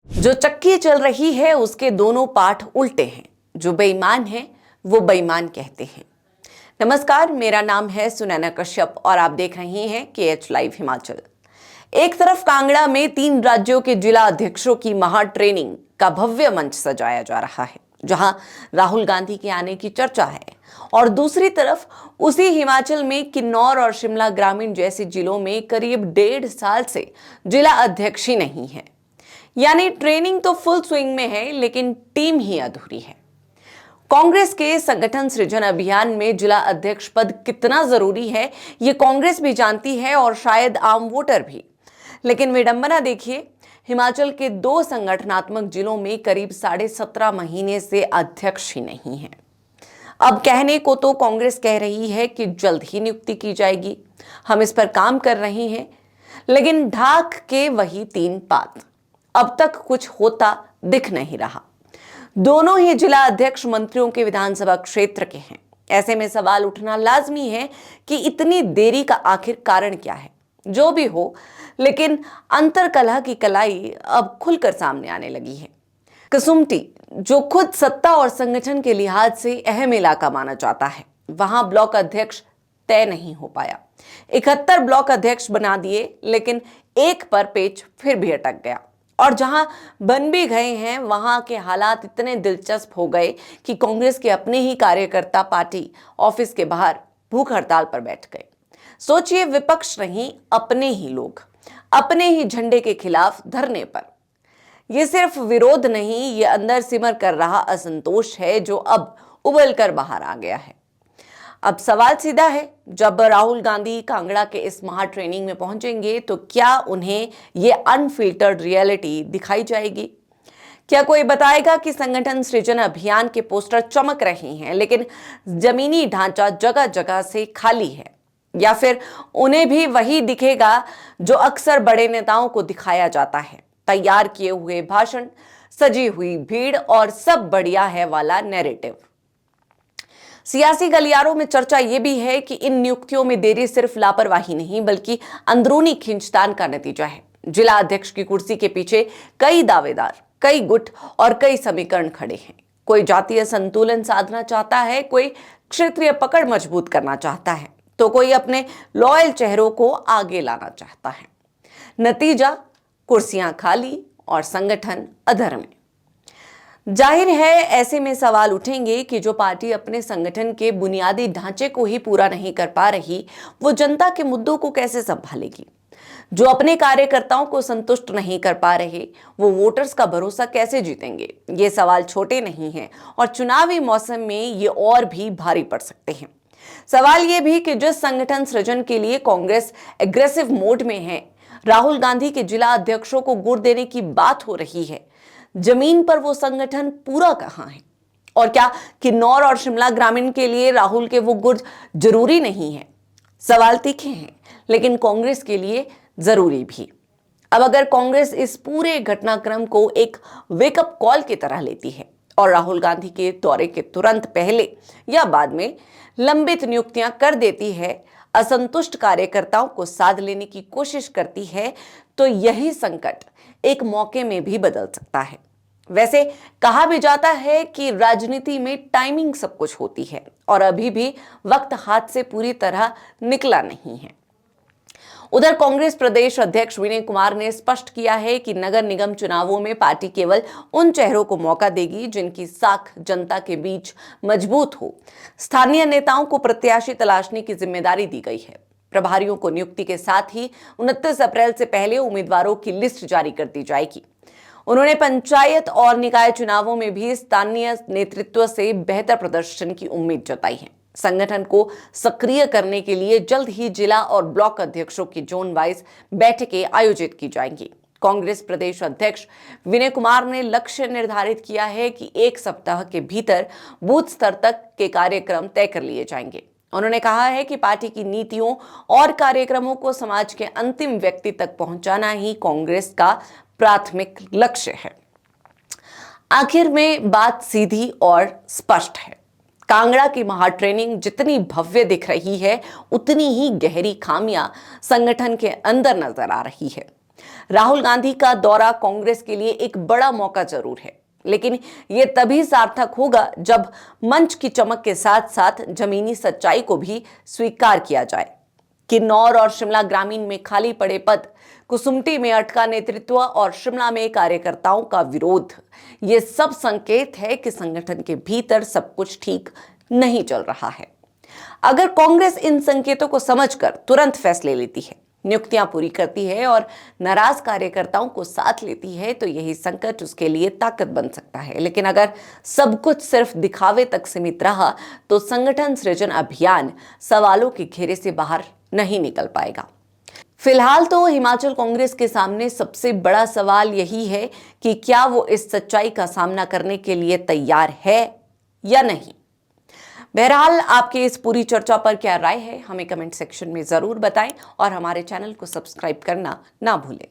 जो चक्की चल रही है उसके दोनों पाठ उल्टे हैं। जो बेईमान है वो बेईमान कहते हैं। नमस्कार, मेरा नाम है सुनैना कश्यप और आप देख रहे हैं KH लाइव हिमाचल। एक तरफ कांगड़ा में 3 राज्यों के जिला अध्यक्षों की महा ट्रेनिंग का भव्य मंच सजाया जा रहा है, जहां राहुल गांधी के आने की चर्चा है, और दूसरी तरफ उसी हिमाचल में किन्नौर और शिमला ग्रामीण जैसे जिलों में करीब 1.5 साल से जिला अध्यक्ष ही नहीं है। यानी ट्रेनिंग तो फुल स्विंग में है, लेकिन टीम ही अधूरी है। कांग्रेस के संगठन सृजन अभियान में जिला अध्यक्ष पद कितना जरूरी है, ये कांग्रेस भी जानती है और शायद आम वोटर भी। लेकिन विडंबना देखिए, हिमाचल के 2 संगठनात्मक जिलों में करीब 17.5 महीने से अध्यक्ष ही नहीं है। अब कहने को तो कांग्रेस कह रही है कि जल्द ही नियुक्ति की जाएगी, हम इस पर काम कर रहे हैं, लेकिन ढाक के वही 3 पात। अब तक कुछ होता दिख नहीं रहा। दोनों ही जिला अध्यक्ष मंत्रियों के विधानसभा क्षेत्र के हैं। ऐसे में सवाल उठना लाजमी है कि इतनी देरी का आखिर कारण क्या है। जो भी हो, लेकिन अंतरकलह की कलाई अब खुलकर सामने आने लगी है। कसुम्पटी, जो खुद सत्ता और संगठन के लिहाज से अहम इलाका माना जाता है, वहां ब्लॉक अध्यक्ष तय नहीं हो पाया। 71 ब्लॉक अध्यक्ष बना दिए, लेकिन एक पर पेच फिर भी अटक गया। और जहां बन भी गए हैं, वहां के हालात इतने दिलचस्प हो गए कि कांग्रेस के अपने ही कार्यकर्ता पार्टी ऑफिस के बाहर भूख हड़ताल पर बैठ गए। सोचिए, विपक्ष नहीं, अपने ही लोग अपने ही झंडे के खिलाफ धरने पर। यह सिर्फ विरोध नहीं, ये अंदर सिमर कर रहा असंतोष है, जो अब उबल कर बाहर आ गया है। अब सवाल सीधा है, जब राहुल गांधी कांगड़ा के इस महा ट्रेनिंग में पहुंचेंगे तो क्या उन्हें ये अनफिल्टर्ड रियलिटी दिखाई जाएगी? क्या कोई बताएगा कि संगठन सृजन अभियान के पोस्टर चमक रहे हैं, लेकिन जमीनी ढांचा जगह जगह से खाली है? या फिर उन्हें भी वही दिखेगा जो अक्सर बड़े नेताओं को दिखाया जाता है, तैयार किए हुए भाषण, सजी हुई भीड़ और सब बढ़िया है वाला नैरेटिव? सियासी गलियारों में चर्चा यह भी है कि इन नियुक्तियों में देरी सिर्फ लापरवाही नहीं, बल्कि अंदरूनी खींचतान का नतीजा है। जिला अध्यक्ष की कुर्सी के पीछे कई दावेदार, कई गुट और कई समीकरण खड़े हैं। कोई जातीय संतुलन साधना चाहता है, कोई क्षेत्रीय पकड़ मजबूत करना चाहता है, तो कोई अपने लॉयल चेहरों को आगे लाना चाहता है। नतीजा, कुर्सियां खाली और संगठन अधर में। जाहिर है, ऐसे में सवाल उठेंगे कि जो पार्टी अपने संगठन के बुनियादी ढांचे को ही पूरा नहीं कर पा रही, वो जनता के मुद्दों को कैसे संभालेगी? जो अपने कार्यकर्ताओं को संतुष्ट नहीं कर पा रहे, वो वोटर्स का भरोसा कैसे जीतेंगे? ये सवाल छोटे नहीं हैं और चुनावी मौसम में ये और भी भारी पड़ सकते हैं। सवाल ये भी कि जिस संगठन सृजन के लिए कांग्रेस एग्रेसिव मोड में है, राहुल गांधी के जिला अध्यक्षों को गुड़ देने की बात हो रही है, जमीन पर वो संगठन पूरा कहां है? और क्या किन्नौर और शिमला ग्रामीण के लिए राहुल के वो गुड़ जरूरी नहीं है? सवाल तीखे हैं, लेकिन कांग्रेस के लिए जरूरी भी। अब अगर कांग्रेस इस पूरे घटनाक्रम को एक वेकअप कॉल की तरह लेती है और राहुल गांधी के दौरे के तुरंत पहले या बाद में लंबित नियुक्तियां कर देती है, असंतुष्ट कार्यकर्ताओं को साध लेने की कोशिश करती है, तो यही संकट एक मौके में भी बदल सकता है। वैसे कहा भी जाता है कि राजनीति में टाइमिंग सब कुछ होती है, और अभी भी वक्त हाथ से पूरी तरह निकला नहीं है। उधर कांग्रेस प्रदेश अध्यक्ष विनय कुमार ने स्पष्ट किया है कि नगर निगम चुनावों में पार्टी केवल उन चेहरों को मौका देगी जिनकी साख जनता के बीच मजबूत हो। स्थानीय नेताओं को प्रत्याशी तलाशने की जिम्मेदारी दी गई है। प्रभारियों को नियुक्ति के साथ ही 29 अप्रैल से पहले उम्मीदवारों की लिस्ट जारी कर दी जाएगी। उन्होंने पंचायत और निकाय चुनावों में भी स्थानीय नेतृत्व से बेहतर प्रदर्शन की उम्मीद जताई है। संगठन को सक्रिय करने के लिए जल्द ही जिला और ब्लॉक अध्यक्षों की जोन वाइज बैठकें आयोजित की जाएंगी। कांग्रेस प्रदेश अध्यक्ष विनय कुमार ने लक्ष्य निर्धारित किया है कि 1 सप्ताह के भीतर बूथ स्तर तक के कार्यक्रम तय कर लिए जाएंगे। उन्होंने कहा है कि पार्टी की नीतियों और कार्यक्रमों को समाज के अंतिम व्यक्ति तक पहुंचाना ही कांग्रेस का प्राथमिक लक्ष्य है। आखिर में बात सीधी और स्पष्ट है। कांगड़ा की महा ट्रेनिंग जितनी भव्य दिख रही है, उतनी ही गहरी खामियां संगठन के अंदर नजर आ रही है। राहुल गांधी का दौरा कांग्रेस के लिए एक बड़ा मौका जरूर है, लेकिन यह तभी सार्थक होगा जब मंच की चमक के साथ साथ जमीनी सच्चाई को भी स्वीकार किया जाए। किन्नौर और शिमला ग्रामीण में खाली पड़े पद, कुसुम्पटी में अटका नेतृत्व और शिमला में कार्यकर्ताओं का विरोध, ये सब संकेत है कि संगठन के भीतर सब कुछ ठीक नहीं चल रहा है। अगर कांग्रेस इन संकेतों को समझकर तुरंत फैसले लेती है, नियुक्तियां पूरी करती है और नाराज कार्यकर्ताओं को साथ लेती है, तो यही संकट उसके लिए ताकत बन सकता है। लेकिन अगर सब कुछ सिर्फ दिखावे तक सीमित रहा तो संगठन सृजन अभियान सवालों के घेरे से बाहर नहीं निकल पाएगा। फिलहाल तो हिमाचल कांग्रेस के सामने सबसे बड़ा सवाल यही है कि क्या वो इस सच्चाई का सामना करने के लिए तैयार है या नहीं। बहरहाल आपके इस पूरी चर्चा पर क्या राय है, हमें कमेंट सेक्शन में जरूर बताएं और हमारे चैनल को सब्सक्राइब करना ना भूलें।